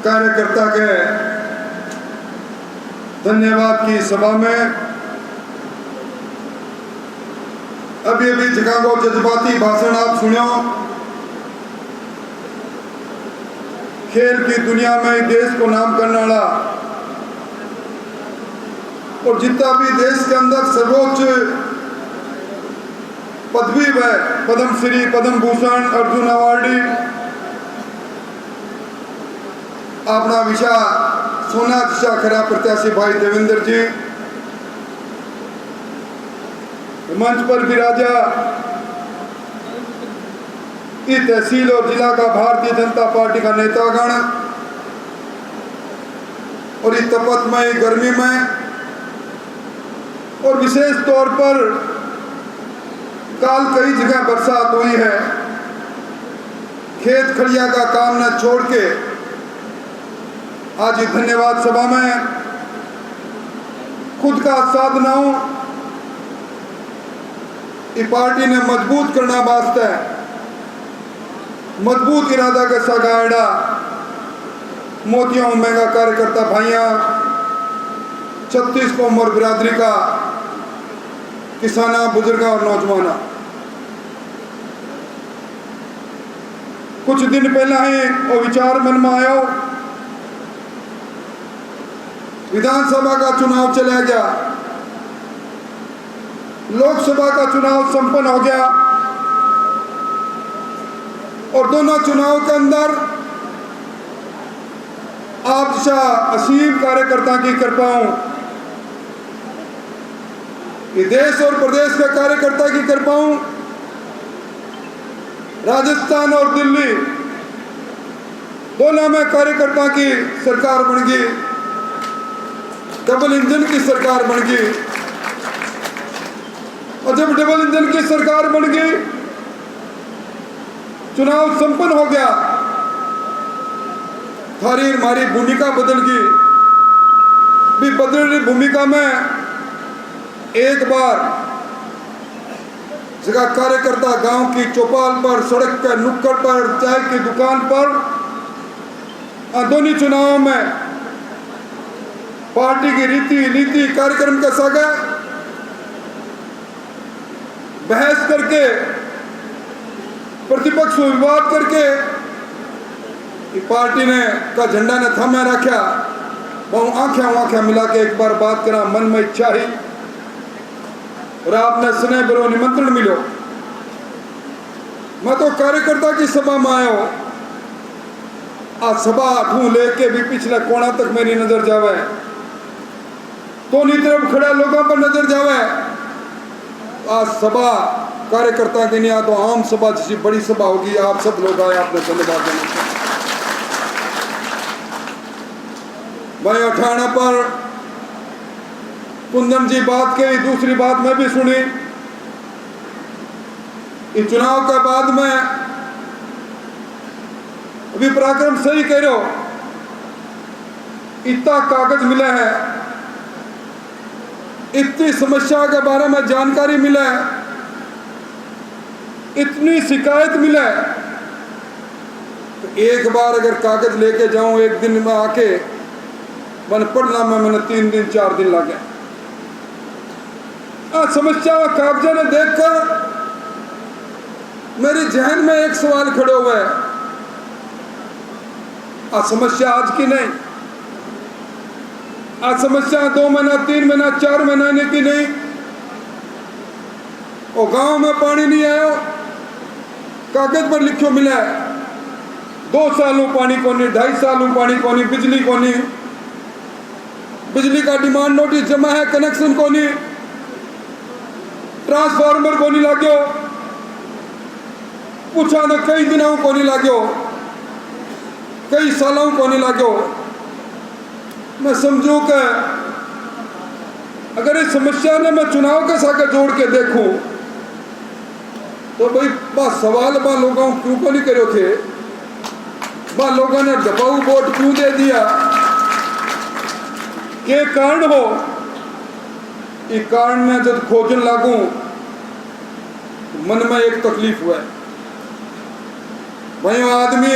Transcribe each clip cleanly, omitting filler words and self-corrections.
कार्यकर्ता के धन्यवाद की सभा में अभी अभी जगह जज्बाती भाषण आप सुनो। खेल की दुनिया में देश को नाम करने वाला और जितना भी देश के अंदर सर्वोच्च पदवी है, पद्म श्री, पद्म भूषण, अर्जुन अवार्डी अपना विषय सोना दिशा खरा प्रत्याशी भाई देवेंद्र जी मंच पर विराजा इस तहसील और जिला का भारतीय जनता पार्टी का नेतागण और इस तपतमय गर्मी में और विशेष तौर पर काल कई जगह बरसात हुई है, खेत खलिया का काम न छोड़ के आज धन्यवाद सभा में खुद का साधनाओं इस पार्टी ने मजबूत करना वास्ते मजबूत इरादा के सगाड़ा मोतियों महंगा कार्यकर्ता भाइयां 36 कौम और बिरादरी का किसाना, बुजुर्गा और नौजवाना। कुछ दिन पहले ही वो विचार मन में आयो, विधानसभा का चुनाव चला गया, लोकसभा का चुनाव संपन्न हो गया और दोनों चुनाव के अंदर आप जैसा असीम कार्यकर्ता की कृपाओं, ये देश और प्रदेश के कार्यकर्ता की कृपाओं, राजस्थान और दिल्ली दोनों में कार्यकर्ता की सरकार बन गई, डबल इंजन की सरकार बन गई। और जब डबल इंजन की सरकार बन गई, चुनाव संपन्न हो गया, हमारी भूमिका बदल गई। भी बदल रही भूमिका में एक बार जगह कार्यकर्ता गांव की चौपाल पर, सड़क पर, नुक्कड़ पर, चाय की दुकान पर, दोनों चुनावों में पार्टी की रीति नीति कार्यक्रम के साथ बहस करके, प्रतिपक्ष को विवाद करके पार्टी ने का झंडा ने थामे रखा। बहुत आंखें मिला के एक बार बात करा, मन में इच्छा ही और आपने स्नेह बरो निमंत्रण मिलो। मैं तो कार्यकर्ता की सभा में आयो, आज सभा आठू लेके भी पिछले कोना तक मेरी नजर जावे, तो नी तरफ खड़ा लोगों पर नजर जावे। आज सभा कार्यकर्ता की नहीं, आ तो आम सभा जैसी बड़ी सभा होगी। आप सब लोग आए, आपने धन्यवाद देना। भाई अठाणा पर कुंदन जी बात कही, दूसरी बात मैं भी सुनी। इस चुनाव के बाद में अभी पराक्रम सही कह रहे हो, इतना कागज मिला है, इतनी समस्या के बारे में जानकारी मिला है, इतनी शिकायत मिला है, तो एक बार अगर कागज लेके जाऊं एक दिन में आके मैंने पढ़ना में मैंने 3 दिन 4 दिन लगे। समस्या कागजा ने देखकर मेरे जहन में एक सवाल खड़े हुए है, समस्या आज की नहीं, आज समस्या 2 महीना 3 महीना 4 महीने की नहीं। और गांव में पानी नहीं आया, कागज पर लिखो मिला है 2 सालों पानी को नहीं, 2.5 सालों पानी को नहीं, बिजली को नहीं, बिजली का डिमांड नोटिस जमा है, कनेक्शन को नहीं, ट्रांसफार्मर को नहीं लागो, पूछा ना कई दिनों को नहीं लागो, कई सालों को नहीं लागो। मैं समझू कि अगर इस समस्या ने मैं चुनाव के साथ जोड़ के देखूं तो भाई बस सवाल बा लोगों क्यों को नहीं करो थे, बा लोगों ने दबाऊ वोट क्यों दे दिया, के कारण हो। इस कारण में जब खोजन लागू मन में एक तकलीफ हुआ है, वही आदमी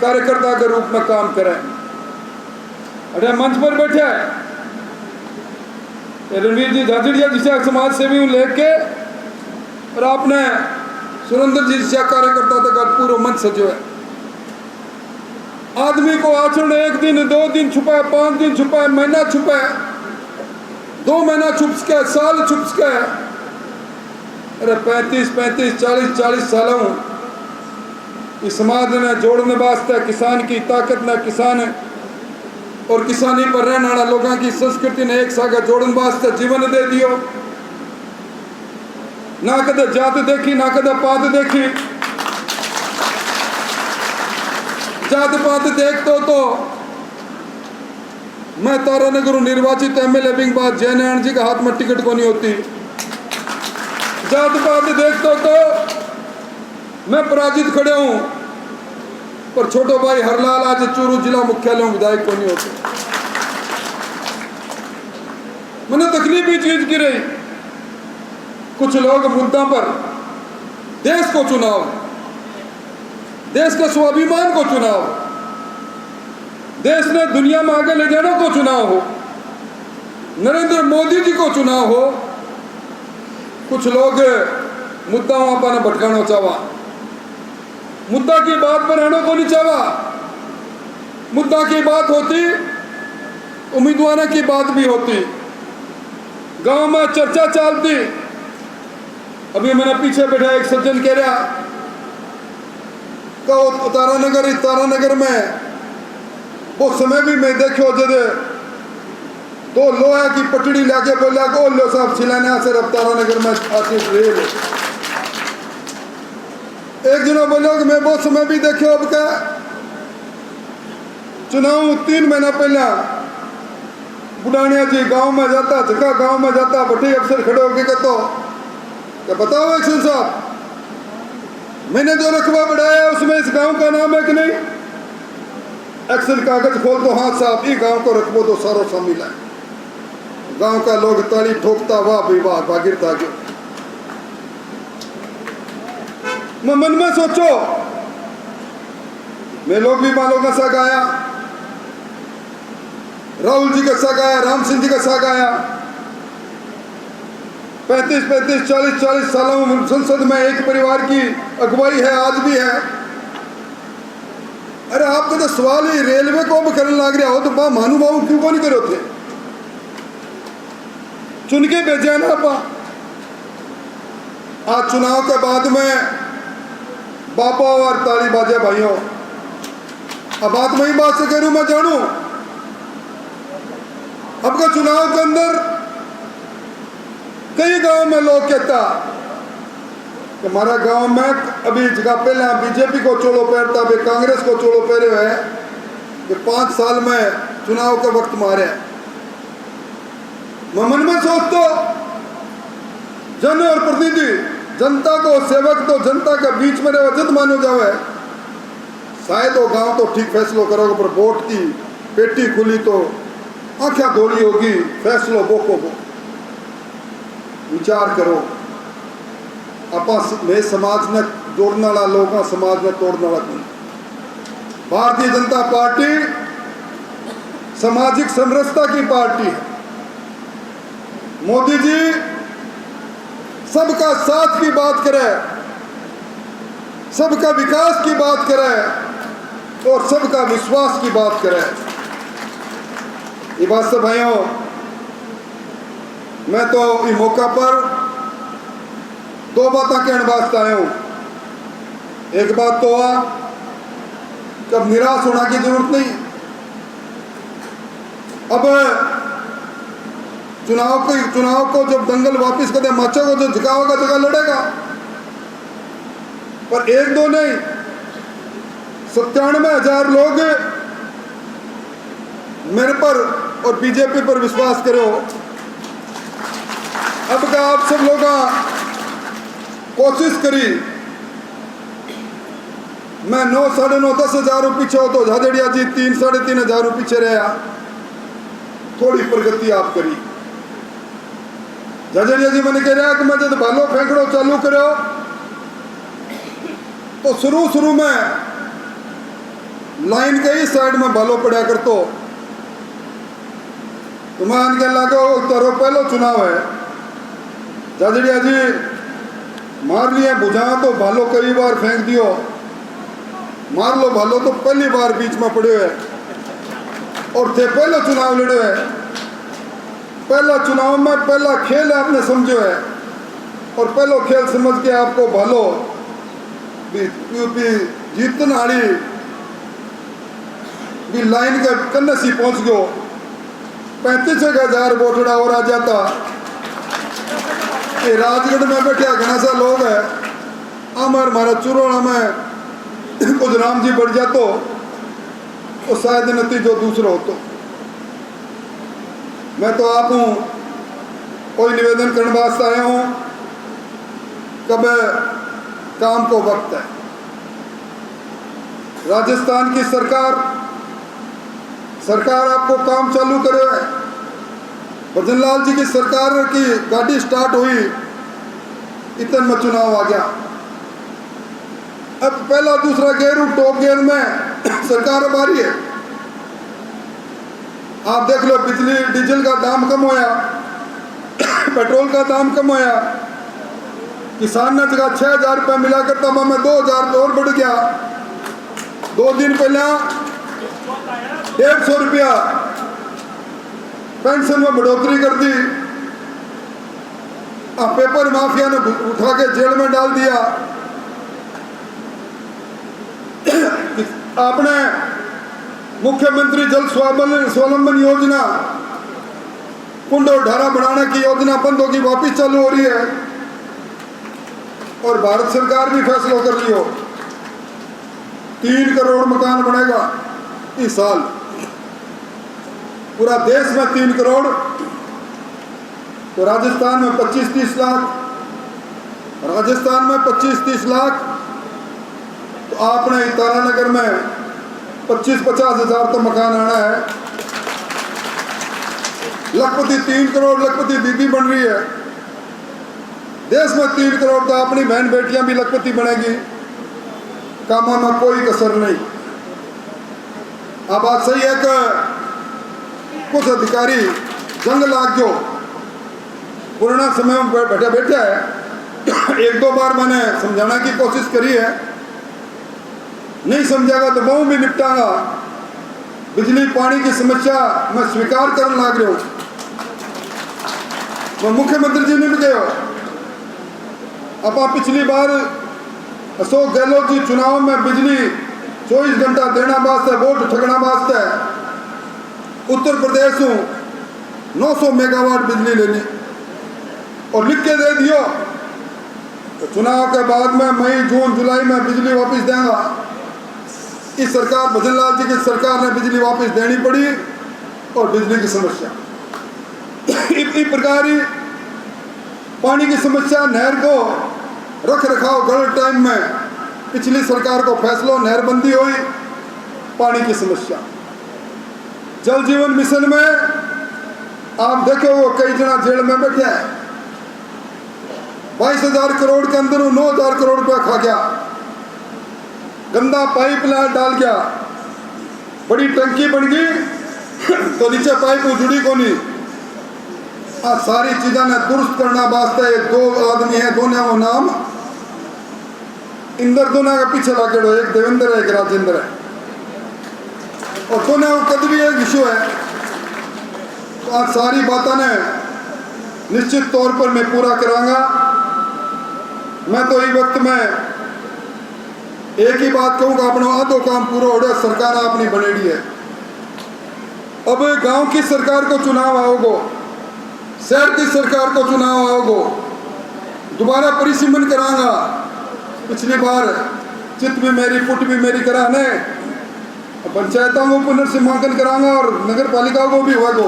कार्यकर्ता के रूप में काम करे, अरे मंच पर बैठे रणवीर जी झाझड़िया जिसे समाज सेवी लेके और आपने सुरेंद्र जी जिसे कार्यकर्ता तक पूरा मंच सजो है। आदमी को आचरण 1 दिन 2 दिन छुपा है, 5 दिन छुपा है, महीना छुपा है, 2 महीना छुप सके, साल छुप सके। अरे 35 40 सालों इस समाज ने जोड़ने वास्ते किसान की ताकत ने किसान और किसानी पर रहने वाला लोगों की संस्कृति ने एक साथ जोड़ने वास्ते जीवन दे दियो। ना कदे जात देखी ना कदे पात देखी। जात पात देखते तो मैं तारानगर निर्वाचित एमएलए बिंग बाद जयनारायण जी के हाथ में टिकट को नहीं होती। जात पात देखते तो मैं पराजित खड़े हूं, पर छोटो भाई हरलाल आज चूरू जिला मुख्यालय में विधायक को नहीं होते। मैंने तकलीफ ही चीज की रही। कुछ लोग मुद्दा पर देश को चुनाव, देश के स्वाभिमान को चुनाव, देश ने दुनिया में आगे ले जाने को चुनाव हो, नरेंद्र मोदी जी को चुनाव हो। कुछ लोग मुद्दा वहां पर भटकाना चाहवा, मुद्दा की बात पर रहने को नहीं चाहवा। मुद्दा की बात होती, उम्मीदवारों की बात भी होती, गांव में चर्चा चलती। अभी मैंने पीछे बैठा एक सज्जन कह रहा तो तारानगर में वो समय भी मैं देखो जब तो लोहा की पटड़ी लाके बोला को लो साहब शिलान्यास से तारानगर में आती रेल। एक दिनों बोलो कि मैं वो समय भी देखो अब का चुनाव 3 महीना पहला बुढ़ानिया जी गांव में जाता, जगह गांव में जाता, बटे अफसर खड़े होके कहते क्या बताओ एक्शन साहब मैंने जो रकबा बढ़ाया उसमें इस गांव का नाम है कि नहीं? एक्शन कागज खोल तो हाँ साहब ये गांव को रकबो तो सारो शामिल है। गांव का लोग ताली ठोकता, वाह भाई वाह भागीरथ आगे। मैं मन में सोचो मैं लोग भी मालो का सा गाया, राहुल जी का सा गाया, राम सिंह जी का सा गाया। 35 40 सालों में संसद में एक परिवार की अगुवाई है, आज भी है। अरे आपका तो सवाल ही रेलवे को भी करने लग रहा हो तो बा मानू बाबू क्यों को नहीं करो थे? चुन के भेजा ना आपा। आज चुनाव के बाद में बापा और ताली बाजे भाइयों, अब बात मैं ही बात से करूं मैं जानू। अब का चुनाव के अंदर कई गांव में लोग कहता कि हमारा गांव में अभी जगह पहले बीजेपी को चोलो पहनता, अभी कांग्रेस को चोलो पहरे हुए कि 5 साल में चुनाव के वक्त मारे। मैं मन में सोचता जन और प्रतिनिधि, जनता को सेवक तो जनता के बीच में वजत मानो जावे। शायद वो गांव तो ठीक फैसलो करोगे, पर वोट की पेटी खुली तो आंखें धोली होगी। फैसलो बोको बो विचार करो। आपा में समाज ने जोड़ने वाला लोग, समाज में तोड़ने वाला नहीं। भारतीय जनता पार्टी सामाजिक समरसता की पार्टी है। मोदी जी सबका साथ की बात करे, सबका विकास की बात करे और सबका विश्वास की बात करे। ये बात से भाइयों मैं तो इस मौका पर 2 बातें कहने वास्ते आया हूं। एक बात तो आ कब निराश होने की जरूरत नहीं। अब चुनाव को जब दंगल वापिस कर दे माचा को जो झुकावेगा जगह लड़ेगा, पर 1-2 नहीं 97,000 लोग मेरे पर और बीजेपी पर विश्वास करो। अब का आप सब लोग कोशिश करी। मैं 9 साढ़े 9 10 हज़ार पीछे हो तो झाझड़िया जी 3 साढ़े 3 हज़ार पीछे रहा। थोड़ी प्रगति आप करी। झाझड़िया जी मैंने कह रहा कि मैं जब भालो फेंकड़ो चालू करो तो शुरू में लाइन के ही साइड में भालो पड़ा कर तो तो मैं आन के लगा तारो पहलो चुनाव है जाजड़िया जी मार लिया बुझा तो भालो कई बार फेंक दियो, मार लो भालो तो पहली बार बीच में पड़े है और थे पहला चुनाव लड़े है। पहला चुनाव में पहला खेल आपने समझो है और पहलो खेल समझ के आपको भालो भी जीतन हाड़ी भी लाइन के कन्ने सी पहुंच गयो। 35,000 वोटड़ा और आ जाता। ये राजगढ़ में बैठा घना सा लोग है अमर मारा चुरोड़ा में कुछ राम जी बढ़ जातो तो शायद नतीजो दूसरा होतो। मैं तो आप हूँ कोई निवेदन करने वास्ते आया हूँ कब काम को वक्त है। राजस्थान की सरकार आपको काम चालू करे है। भजनलाल जी की सरकार की गाड़ी स्टार्ट हुई इतने में चुनाव आ गया। अब पहला दूसरा गेयर टॉप गेयर में सरकार अब आ रही है। आप देख लो बिजली डीजल का दाम कम होया, पेट्रोल का दाम कम होया, किसान ने जगह 6,000 रुपये मिला करता मैं 2,000 और बढ़ गया। 2 दिन पहले 150 रुपया पेंशन में बढ़ोतरी कर दी। पेपर माफिया ने उठा के जेल में डाल दिया। आपने मुख्यमंत्री जल स्वावलंबन योजना कुंड और ढारा बढ़ाने की योजना बंद होगी, वापिस चालू हो रही है। और भारत सरकार भी फैसला कर रही हो 3 करोड़ मकान बनेगा इस साल। पूरा देश में 3 करोड़, तो राजस्थान में 25-30 लाख, राजस्थान में 25-30 लाख, तो आपने तारानगर में 25-50 हजार तो मकान आना है। लखपति 3 करोड़ लखपति दीदी बन रही है। देश में 3 करोड़ तो अपनी बहन बेटियां भी लखपति बनेगी। कामों में कोई कसर नहीं। अब बात सही है कि कुछ अधिकारी जंग लाग जो पुराना समय में बैठा है। 1-2 बार मैंने समझाने की कोशिश करी है, नहीं समझागा तो बहु भी निपटागा। बिजली पानी की समस्या मैं स्वीकार करने लग रहा हूँ। मैं मुख्यमंत्री जी ने भी गए हो। अब आप पिछली बार अशोक गहलोत जी चुनाव में बिजली 24 घंटा देना वास्ते वोट ठगना वास्ते उत्तर प्रदेश हूँ 900 मेगावाट बिजली लेनी और लिख के दे दियो। तो चुनाव के बाद में मई जून जुलाई में बिजली वापस देंगा। इस सरकार भजनलाल जी की सरकार ने बिजली वापस देनी पड़ी और बिजली की समस्या इस प्रकार ही पानी की समस्या, नहर को रख रखाव गलत टाइम में पिछली सरकार को फैसला, नहरबंदी हुई, पानी की समस्या। जल जीवन मिशन में आप देखो वो कई जना जेल में बैठे हैं। 22,000 करोड़ के अंदर 9,000 करोड़ रुपया खा गया। गंदा पाइपलाइन डाल गया, बड़ी टंकी बन गई तो नीचे पाइप जुड़ी को नहीं। सारी चीज़ों ने दुरुस्त करना वास्ते 2 आदमी है, दोनों वो नाम इंदर दोनों का पीछे लाके एक देवेंद्र है, एक राजेंद्र है, और दोनों को कद भी एक विषय है। तो आज सारी बातों ने निश्चित तौर पर मैं पूरा करांगा। मैं तो इस वक्त में एक ही बात कहूँगा, अपना आधो काम पूरा हो गया, सरकार अपनी बनेड़ी है। अब गांव की सरकार को चुनाव आओगो, शहर की सरकार को चुनाव आओगो, दोबारा परिसीमन करांगा। पिछली बार चित भी मेरी पुट भी मेरी कराने, पंचायतों को पुनर्सीमांकन करांगा और नगर पालिका को भी होगा।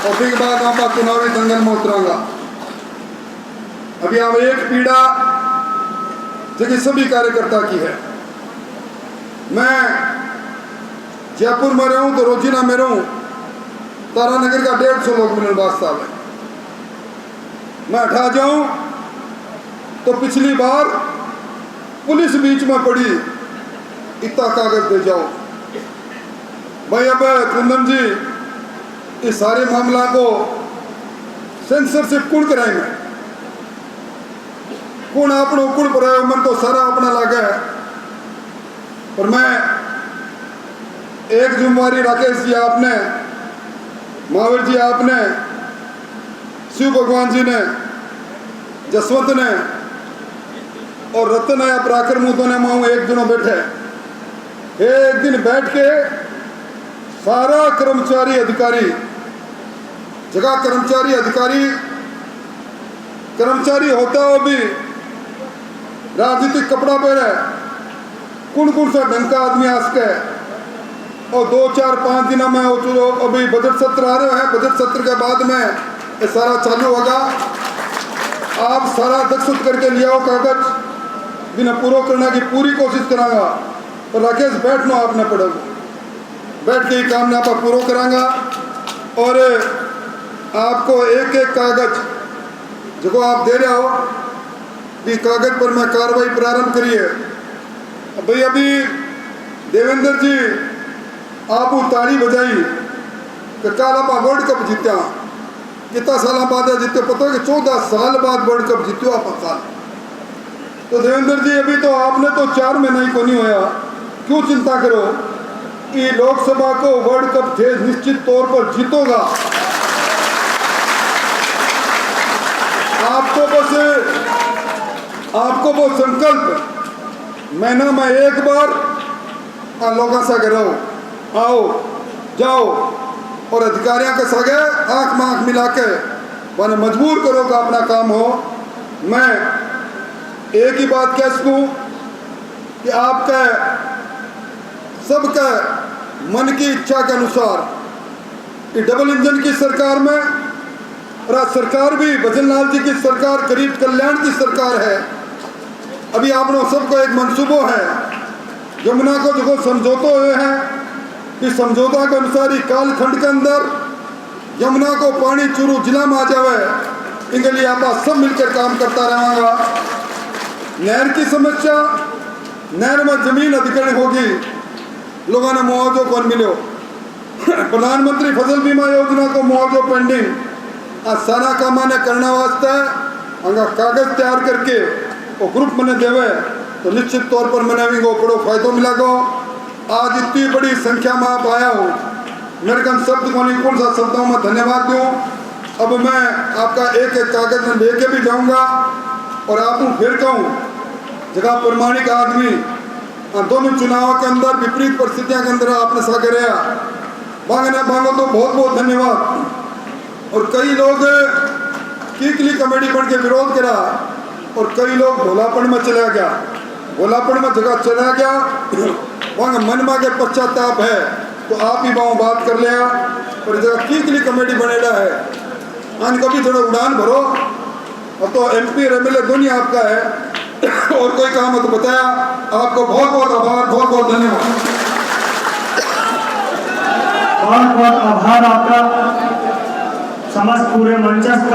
और फिर बाद आप चुनावी दंगल में उतरांगा। अभी आप एक पीड़ा जो सभी कार्यकर्ता की है। मैं जयपुर में रहूं तो रोजीना में रहूं, तारानगर का 150 लोग मिलने वास्ता है। मैं हटा जाऊं तो पिछली बार पुलिस बीच में पड़ी, इतना कागज दे जाओ भाई। अब कुंदन जी इस सारे मामला को सेंसरशिप कौन कराएंगे, कौन अपनों कौन पर मन तो सारा अपना लागे है। पर मैं एक जिम्मेवारी राकेश जी आपने, महावीर जी आपने, शिव भगवान जी ने, जसवंत ने और रतन या पराक्रमों ने माऊ एक दिनों बैठे, एक दिन बैठ के सारा कर्मचारी अधिकारी जगह कर्मचारी होता हो भी राजनीतिक कपड़ा पहने, कौन कौन सा ढंग का आदमी आस के, और 2-4-5 दिन में अभी बजट सत्र आ रहे हैं, बजट सत्र के बाद में ये सारा चालू होगा। आप सारा दक्षित करके ले आओ कागज, बिना पूरा करने की पूरी कोशिश करांगा। पर राकेश बैठना आपने पड़ेगा, बैठ के ही काम ने आप पूरा करांगा। और आपको एक एक कागज जो आप दे रहे हो भी कागज पर मैं कार्रवाई प्रारंभ करिए। भाई अभी देवेंद्र जी आप ताड़ी बजाई कि कल आप वर्ल्ड कप जीत्या, कितना साल बाद जीते पता है कि 14 साल बाद वर्ल्ड कप जीत्यो आप साल। तो देवेंद्र जी अभी तो आपने तो 4 महीना ही को नहीं होया, क्यों चिंता करो कि लोकसभा को वर्ल्ड कप थे निश्चित तौर पर जीतोगा। आपको वो संकल्प महीना में एक बार लोगों से करो, आओ जाओ और अधिकारियों के सगे आंख में आंख मिला के मैंने मजबूर करो कि अपना काम हो। मैं एक ही बात कह सकूं कि आपका सबका मन की इच्छा के अनुसार कि डबल इंजन की सरकार में, और आज सरकार भी भजन लाल जी की सरकार गरीब कल्याण की सरकार है। अभी आप लोग सबको एक मंसूबो है, यमुना को जो समझौते हुए हैं कि समझौता के अनुसार ही कालखंड के अंदर यमुना को पानी चूरू जिला में आ जावे, इनके लिए आप सब मिलकर काम करता रहेगा। नहर की समस्या, नहर में जमीन अधिग्रहण होगी, लोगों ने मुआवजा कौन मिलो, प्रधानमंत्री फसल बीमा योजना को मुआवजा पेंडिंग, आज सारा काम ने करने वास्ते अंगा कागज तैयार करके वो ग्रुप मैंने देवे तो निश्चित तौर पर मैंने भी को बड़ो फायदो मिलेगा। आज इतनी बड़ी संख्या में आप आया हो, मेरे कन शब्द को नहीं कौन सा शब्दों में धन्यवाद दूँ। अब मैं आपका एक एक कागज में लेके भी जाऊंगा और आपको फिर कहूँ जगह प्रमाणिक आदमी दोनों चुनाव के अंदर विपरीत परिस्थितियों के अंदर आपने साथ रहा, मांगो तो बहुत बहुत धन्यवाद। और कई लोग कीकली कमेटी बन के विरोध करा और कई लोग भोलापन में चला गया, भोलापन में जगह चला गया, वहाँ मन में के पश्चाताप है तो आप ही वहाँ बात कर लिया। और जगह कीकली कमेटी बनेगा है आन कभी थोड़ा उड़ान भरो, अब तो MP और MLA दोनों आपका है और कोई काम है तो बताया। आपको बहुत बहुत आभार, बहुत बहुत धन्यवाद। बहुत बहुत आभार आपका। समस्त पूरे मंच